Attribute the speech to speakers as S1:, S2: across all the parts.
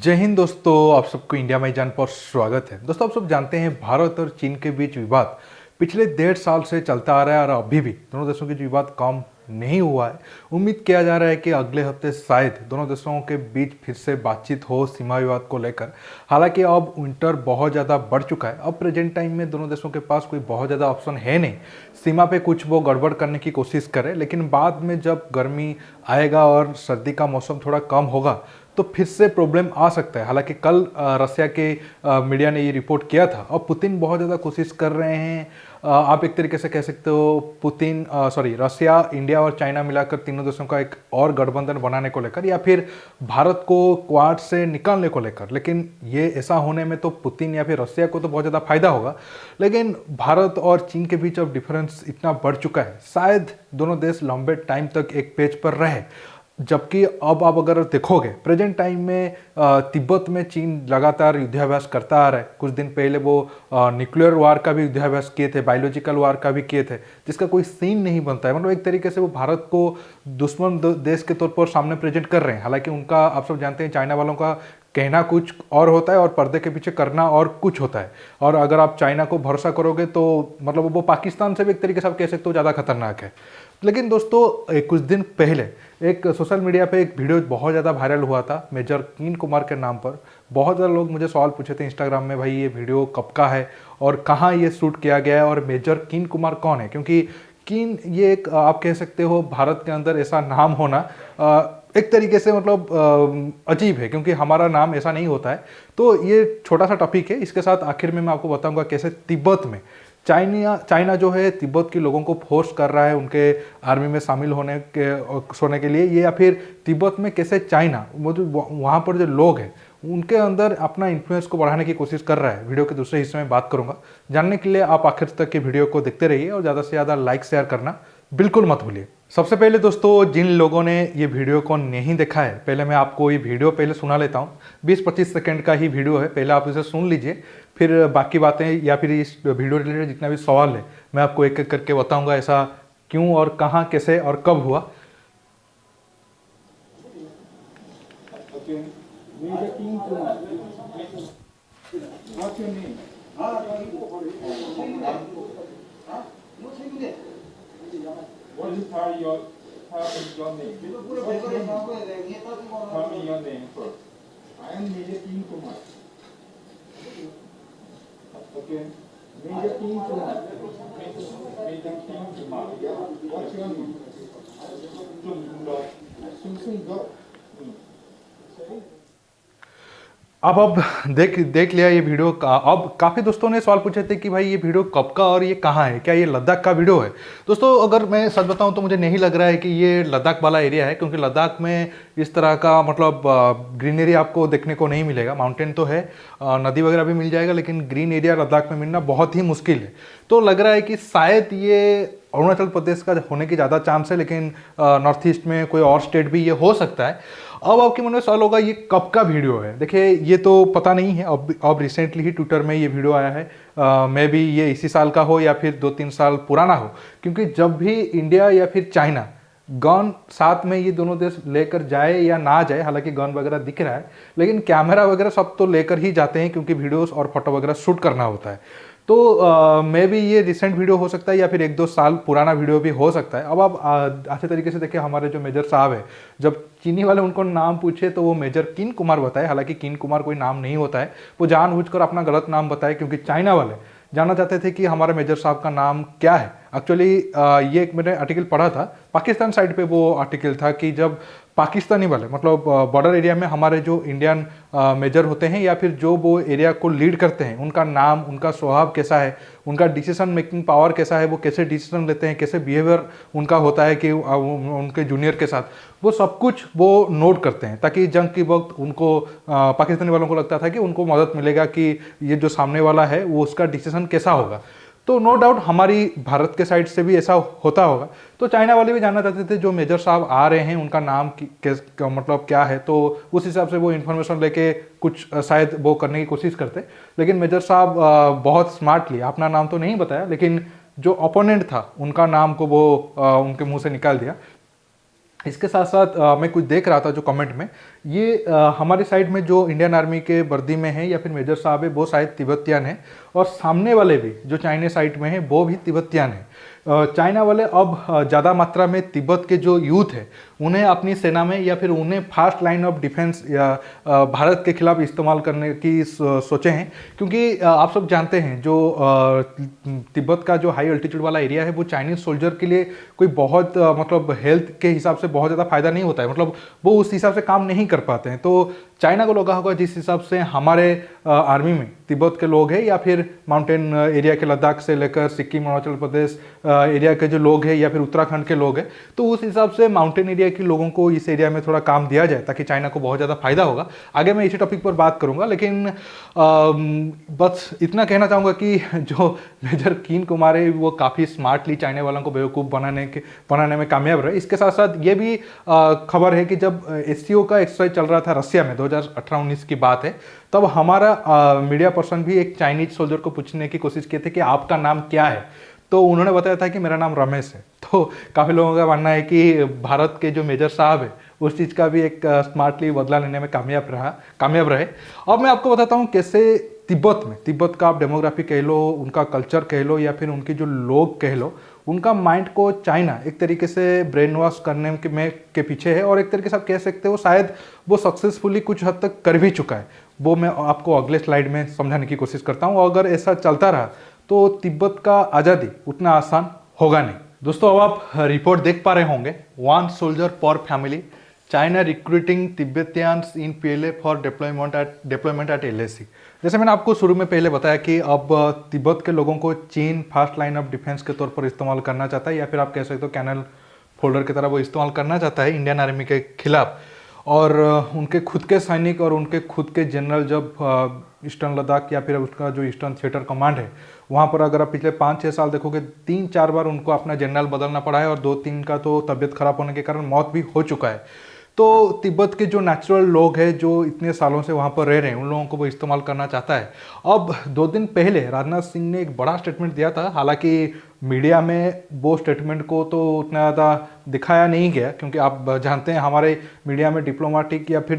S1: जय हिंद दोस्तों, आप सबको इंडिया में जान पर स्वागत है। दोस्तों, आप सब जानते हैं भारत और चीन के बीच विवाद पिछले 1.5 साल से चलता आ रहा है और अभी भी दोनों देशों के बीच विवाद कम नहीं हुआ है। उम्मीद किया जा रहा है कि अगले हफ्ते शायद दोनों देशों के बीच फिर से बातचीत हो सीमा विवाद को लेकर। हालांकि अब विंटर बहुत ज़्यादा बढ़ चुका है। अब प्रेजेंट टाइम में दोनों देशों के पास कोई बहुत ज़्यादा ऑप्शन है नहीं सीमा पे कुछ वो गड़बड़ करने की कोशिश करे, लेकिन बाद में जब गर्मी आएगा और सर्दी का मौसम थोड़ा कम होगा तो फिर से प्रॉब्लम आ सकता है। हालांकि कल रसिया के मीडिया ने ये रिपोर्ट किया था। अब पुतिन बहुत ज़्यादा कोशिश कर रहे हैं। आप एक तरीके से कह सकते हो पुतिन रसिया, इंडिया और चाइना मिलाकर तीनों देशों का एक और गठबंधन बनाने को लेकर, या फिर भारत को क्वाड से निकालने को लेकर। लेकिन ये ऐसा होने में तो पुतिन या फिर रसिया को तो बहुत ज़्यादा फायदा होगा, लेकिन भारत और चीन के बीच अब डिफरेंस इतना बढ़ चुका है, शायद दोनों देश लंबे टाइम तक एक पेज पर रहे। जबकि अब आप अगर देखोगे प्रेजेंट टाइम में तिब्बत में चीन लगातार युद्धाभ्यास करता आ रहा है। कुछ दिन पहले वो न्यूक्लियर वार का भी युद्धाभ्यास किए थे, बायोलॉजिकल वार का भी किए थे, जिसका कोई सीन नहीं बनता है। मतलब एक तरीके से वो भारत को दुश्मन देश के तौर पर सामने प्रेजेंट कर रहे हैं। हालांकि उनका, आप सब जानते हैं, चाइना वालों का कहना कुछ और होता है और पर्दे के पीछे करना और कुछ होता है। और अगर आप चाइना को भरोसा करोगे तो मतलब वो पाकिस्तान से भी एक तरीके से आप कह सकते हो ज़्यादा खतरनाक है। लेकिन दोस्तों, कुछ दिन पहले एक सोशल मीडिया पे एक वीडियो बहुत ज़्यादा वायरल हुआ था मेजर कीन कुमार के नाम पर। बहुत ज़्यादा लोग मुझे सवाल पूछे थे इंस्टाग्राम में, भाई ये वीडियो कब का है और कहाँ ये शूट किया गया है और मेजर कीन कुमार कौन है। क्योंकि कीन ये एक, आप कह सकते हो, भारत के अंदर ऐसा नाम होना एक तरीके से मतलब अजीब है, क्योंकि हमारा नाम ऐसा नहीं होता है। तो ये छोटा सा टॉपिक है, इसके साथ आखिर में मैं आपको बताऊंगा कैसे तिब्बत में चाइना जो है तिब्बत के लोगों को फोर्स कर रहा है उनके आर्मी में शामिल होने के लिए, ये या फिर तिब्बत में कैसे चाइना वो जो वहाँ पर जो लोग हैं उनके अंदर अपना इन्फ्लुएंस को बढ़ाने की कोशिश कर रहा है। वीडियो के दूसरे हिस्से में बात करूंगा। जानने के लिए आप आखिर तक के वीडियो को देखते रहिए और ज़्यादा से ज़्यादा लाइक शेयर करना बिल्कुल मत भूलिए। सबसे पहले दोस्तों, जिन लोगों ने ये वीडियो को नहीं देखा है, पहले मैं आपको ये वीडियो पहले सुना लेता हूँ। 20-25 सेकंड का ही वीडियो है, पहले आप इसे सुन लीजिए, फिर बाकी बातें या फिर इस वीडियो रिलेटेड जितना भी सवाल है मैं आपको एक एक करके बताऊंगा, ऐसा क्यों और कहाँ, कैसे और कब हुआ।
S2: What is your name? Tell me your name first. I am Major King Kumar. Okay. Major King Kumar. Major King Kumar. What's your name? Sung Go.
S1: अब देख लिया ये वीडियो का। अब काफ़ी दोस्तों ने सवाल पूछे थे कि भाई ये वीडियो कब का और ये कहाँ है, क्या ये लद्दाख का वीडियो है। दोस्तों, अगर मैं सच बताऊं तो मुझे नहीं लग रहा है कि ये लद्दाख वाला एरिया है, क्योंकि लद्दाख में इस तरह का मतलब ग्रीनरी आपको देखने को नहीं मिलेगा। माउंटेन तो है, नदी वगैरह भी मिल जाएगा, लेकिन ग्रीन एरिया लद्दाख में मिलना बहुत ही मुश्किल है। तो लग रहा है कि शायद ये अरुणाचल प्रदेश का होने की ज़्यादा चांस है, लेकिन नॉर्थ ईस्ट में कोई और स्टेट भी ये हो सकता है। अब आपके मन में सवाल होगा ये कब का वीडियो है। देखिए, ये तो पता नहीं है, अब रिसेंटली ही ट्विटर में ये वीडियो आया है। मे बी ये इसी साल का हो या फिर 2-3 साल पुराना हो, क्योंकि जब भी इंडिया या फिर चाइना गन साथ में ये दोनों देश लेकर जाए या ना जाए, हालांकि गन वगैरह दिख रहा है, लेकिन कैमरा वगैरह सब तो लेकर ही जाते हैं, क्योंकि वीडियोस और फोटो वगैरह शूट करना होता है। तो मे बी ये रिसेंट वीडियो हो सकता है या फिर 1-2 साल पुराना वीडियो भी हो सकता है। अब आप अच्छे तरीके से देखिए, हमारे जो मेजर साहब है, जब चीनी वाले उनको नाम पूछे तो वो मेजर कीन कुमार बताए। हालांकि कीन कुमार कोई नाम नहीं होता है, वो जानबूझकर अपना गलत नाम बताए, क्योंकि चाइना वाले जानना चाहते थे कि हमारे मेजर साहब का नाम क्या है। एक्चुअली ये एक मैंने आर्टिकल पढ़ा था, पाकिस्तान साइड पे वो आर्टिकल था, कि जब पाकिस्तानी वाले मतलब बॉर्डर एरिया में हमारे जो इंडियन मेजर होते हैं या फिर जो वो एरिया को लीड करते हैं, उनका नाम, उनका स्वभाव कैसा है, उनका डिसीजन मेकिंग पावर कैसा है, वो कैसे डिसीजन लेते हैं, कैसे बिहेवियर उनका होता है कि उनके जूनियर के साथ, वो सब कुछ वो नोट करते हैं, ताकि जंग के वक्त उनको पाकिस्तानी वालों को लगता था कि उनको मदद मिलेगा कि ये जो सामने वाला है वो उसका डिसीजन कैसा होगा। तो नो डाउट हमारी भारत के साइड से भी ऐसा होता होगा। तो चाइना वाले भी जानना चाहते थे जो मेजर साहब आ रहे हैं उनका नाम मतलब क्या है, तो उस हिसाब से वो इन्फॉर्मेशन लेके कुछ शायद वो करने की कोशिश करते। लेकिन मेजर साहब बहुत स्मार्टली, अपना नाम तो नहीं बताया, लेकिन जो ओपोनेंट था उनका नाम को वो उनके मुंह से निकाल दिया। इसके साथ साथ मैं कुछ देख रहा था जो कमेंट में, ये हमारे साइड में जो इंडियन आर्मी के वर्दी में है या फिर मेजर साहब है वो शायद तिब्बतियन है, और सामने वाले भी जो चाइना साइड में है वो भी तिब्बतियन है। चाइना वाले अब ज़्यादा मात्रा में तिब्बत के जो यूथ है उन्हें अपनी सेना में या फिर उन्हें फास्ट लाइन ऑफ डिफेंस या भारत के खिलाफ इस्तेमाल करने की सोचे हैं, क्योंकि आप सब जानते हैं जो तिब्बत का जो हाई अल्टीट्यूड वाला एरिया है वो चाइनीज सोल्जर के लिए कोई बहुत मतलब हेल्थ के हिसाब से बहुत ज़्यादा फायदा नहीं होता है, मतलब वो उस हिसाब से काम नहीं कर पाते हैं। तो चाइना को लगा होगा जिस हिसाब से हमारे आर्मी में तिब्बत के लोग हैं या फिर माउंटेन एरिया के लद्दाख से लेकर सिक्किम अरुणाचल प्रदेश एरिया के जो लोग हैं या फिर उत्तराखंड के लोग हैं, तो उस हिसाब से माउंटेन एरिया के लोगों को इस एरिया में थोड़ा काम दिया जाए ताकि चाइना को बहुत ज़्यादा फायदा होगा। आगे मैं इसी टॉपिक पर बात करूंगा, लेकिन बस इतना कहना चाहूँगा कि जो मेजर कीन कुमार है वो काफ़ी स्मार्टली चाइना वालों को बेवकूफ़ बनाने में कामयाब रहे। इसके साथ साथ ये भी खबर है कि जब SCO का एक्सरसाइज चल रहा था रसिया में 2018-19 की बात है, तब हमारा मीडिया पर्सन भी एक चाइनीज सोल्जर को पूछने की कोशिश किए थे कि आपका नाम क्या है, तो उन्होंने बताया था कि मेरा नाम रमेश है। तो काफ़ी लोगों का मानना है कि भारत के जो मेजर साहब है उस चीज़ का भी एक स्मार्टली बदला लेने में कामयाब रहे। अब मैं आपको बताता हूँ कैसे तिब्बत का आप डेमोग्राफी कह लो, उनका कल्चर कह लो या फिर उनके जो लोग कह लो, उनका माइंड को चाइना एक तरीके से ब्रेन वॉश करने के पीछे है, और एक तरीके से आप कह सकते हो शायद वो सक्सेसफुली कुछ हद तक कर भी चुका है। वो मैं आपको अगले स्लाइड में समझाने की कोशिश करता हूँ। अगर ऐसा चलता रहा तो तिब्बत का आज़ादी उतना आसान होगा नहीं। दोस्तों अब आप रिपोर्ट देख पा रहे होंगे, 1 soldier per family, China recruiting Tibetans in PLA for deployment at LAC। जैसे मैंने आपको शुरू में पहले बताया कि अब तिब्बत के लोगों को चीन फास्ट लाइन ऑफ डिफेंस के तौर पर इस्तेमाल करना चाहता है, या फिर आप कह सकते हो कैनल फोल्डर की तरह वो इस्तेमाल करना चाहता है इंडियन आर्मी के खिलाफ। और उनके खुद के सैनिक और उनके खुद के जनरल जब ईस्टर्न लद्दाख या फिर उसका जो ईस्टर्न थिएटर कमांड है वहाँ पर अगर आप पिछले 5-6 साल देखोगे 3-4 बार उनको अपना जनरल बदलना पड़ा है, और 2-3 का तो तबीयत खराब होने के कारण मौत भी हो चुका है। तो तिब्बत के जो नेचुरल लोग हैं जो इतने सालों से वहाँ पर रह रहे हैं उन लोगों को वो इस्तेमाल करना चाहता है। अब 2 दिन पहले राजनाथ सिंह ने एक बड़ा स्टेटमेंट दिया था, हालांकि मीडिया में वो स्टेटमेंट को तो उतना ज़्यादा दिखाया नहीं गया, क्योंकि आप जानते हैं हमारे मीडिया में डिप्लोमेटिक या फिर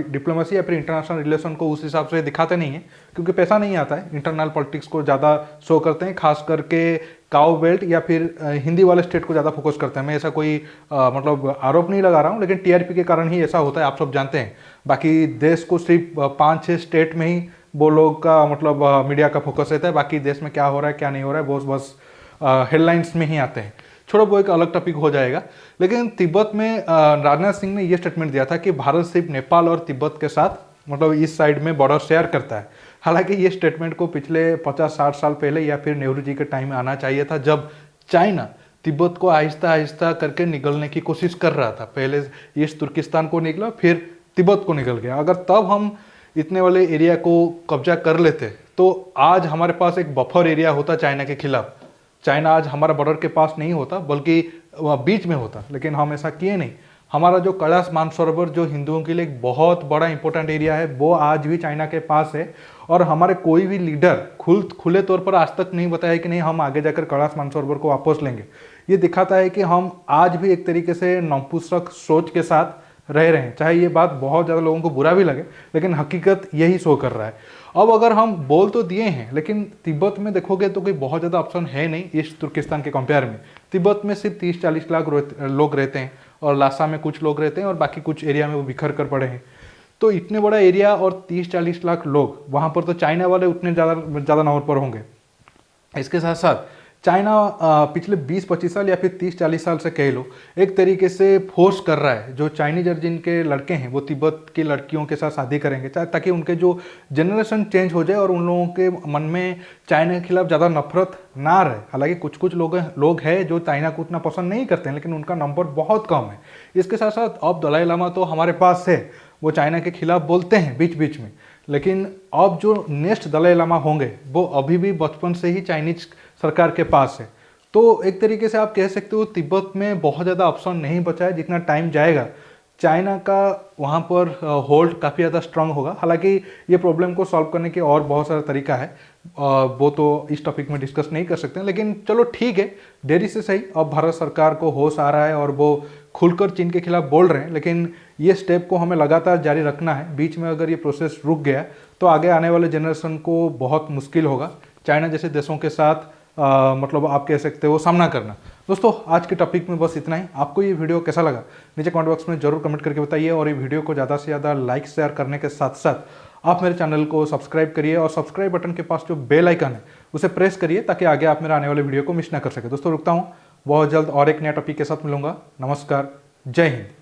S1: डिप्लोमेसी या फिर इंटरनेशनल रिलेशन को उस हिसाब से दिखाते नहीं हैं, क्योंकि पैसा नहीं आता है। इंटरनल पॉलिटिक्स को ज़्यादा शो करते हैं, खास करके काउ बेल्ट या फिर हिंदी वाले स्टेट को ज़्यादा फोकस करते हैं। मैं ऐसा कोई मतलब आरोप नहीं लगा रहा हूँ, लेकिन TRP के कारण ही ऐसा होता है, आप सब जानते हैं। बाकी देश को सिर्फ 5-6 स्टेट में ही वो लोग का मतलब मीडिया का फोकस रहता है, बाकी देश में क्या हो रहा है क्या नहीं हो रहा है वो बस हेडलाइंस में ही आते हैं। छोड़ो, वो एक अलग टॉपिक हो जाएगा। लेकिन तिब्बत में राजनाथ सिंह ने ये स्टेटमेंट दिया था कि भारत सिर्फ नेपाल और तिब्बत के साथ मतलब इस साइड में बॉर्डर शेयर करता है। हालांकि ये स्टेटमेंट को पिछले 50-60 साल पहले या फिर नेहरू जी के टाइम में आना चाहिए था, जब चाइना तिब्बत को आहिस्ता आहिस्ता करके निगलने की कोशिश कर रहा था। पहले ईस्ट तुर्किस्तान को निकला, फिर तिब्बत को निकल गया। अगर तब हम इतने वाले एरिया को कब्जा कर लेते तो आज हमारे पास एक बफर एरिया होता चाइना के खिलाफ। चाइना आज हमारा बॉर्डर के पास नहीं होता बल्कि बीच में होता, लेकिन हम ऐसा किए नहीं। हमारा जो कैलाश मानसरोवर जो हिंदुओं के लिए एक बहुत बड़ा इंपॉर्टेंट एरिया है वो आज भी चाइना के पास है, और हमारे कोई भी लीडर खुले तौर पर आज तक नहीं बताया कि नहीं हम आगे जाकर कैलाश मानसरोवर को वापस लेंगे। ये दिखाता है कि हम आज भी एक तरीके से नपुंसक सोच के साथ रह रहे हैं। चाहे ये बात बहुत ज़्यादा लोगों को बुरा भी लगे, लेकिन हकीकत यही शो कर रहा है। अब अगर हम बोल तो दिए हैं, लेकिन तिब्बत में देखोगे तो कोई बहुत ज़्यादा ऑप्शन है नहीं ईस्ट तुर्किस्तान के कंपेयर में। तिब्बत में सिर्फ 30-40 लाख लोग रहते हैं, और लासा में कुछ लोग रहते हैं, और बाकी कुछ एरिया में वो बिखर कर पड़े हैं। तो इतने बड़ा एरिया और 30-40 लाख लोग वहाँ पर, तो चाइना वाले उतने ज़्यादा नंबर पर होंगे। इसके साथ साथ चाइना पिछले 20-25 साल या फिर 30-40 साल से कह लो एक तरीके से फोर्स कर रहा है जो चाइनीज ओरिजिन के लड़के हैं वो तिब्बत की लड़कियों के साथ शादी करेंगे, ताकि उनके जो जनरेशन चेंज हो जाए और उन लोगों के मन में चाइना के खिलाफ ज़्यादा नफरत ना रहे। हालांकि कुछ लोग हैं जो चाइना को उतना पसंद नहीं करते हैं, लेकिन उनका नंबर बहुत कम है। इसके साथ साथ अब दलाई लामा तो हमारे पास है, वो चाइना के खिलाफ बोलते हैं बीच बीच में, लेकिन अब जो नेक्स्ट दलाई लामा होंगे वो अभी भी बचपन से ही चाइनीज सरकार के पास है। तो एक तरीके से आप कह सकते हो तिब्बत में बहुत ज़्यादा ऑप्शन नहीं बचा है। जितना टाइम जाएगा चाइना का वहाँ पर होल्ड काफ़ी ज़्यादा स्ट्रांग होगा। हालांकि ये प्रॉब्लम को सॉल्व करने के और बहुत सारा तरीका है, वो तो इस टॉपिक में डिस्कस नहीं कर सकते हैं, लेकिन चलो ठीक है, देरी से सही अब भारत सरकार को होश आ रहा है और वो खुलकर चीन के खिलाफ बोल रहे हैं। लेकिन ये स्टेप को हमें लगातार जारी रखना है। बीच में अगर ये प्रोसेस रुक गया तो आगे आने वाले जनरेशन को बहुत मुश्किल होगा चाइना जैसे देशों के साथ मतलब आप कह सकते हो सामना करना। दोस्तों आज के टॉपिक में बस इतना ही। आपको ये वीडियो कैसा लगा नीचे कमेंट बॉक्स में जरूर कमेंट करके बताइए, और ये वीडियो को ज़्यादा से ज़्यादा लाइक शेयर करने के साथ साथ आप मेरे चैनल को सब्सक्राइब करिए, और सब्सक्राइब बटन के पास जो बेल आइकन है उसे प्रेस करिए ताकि आगे आप मेरे आने वाले वीडियो को मिस ना कर सके। दोस्तों रुकता हूँ, बहुत जल्द और एक नया टॉपिक के साथ मिलूंगा। नमस्कार, जय हिंद।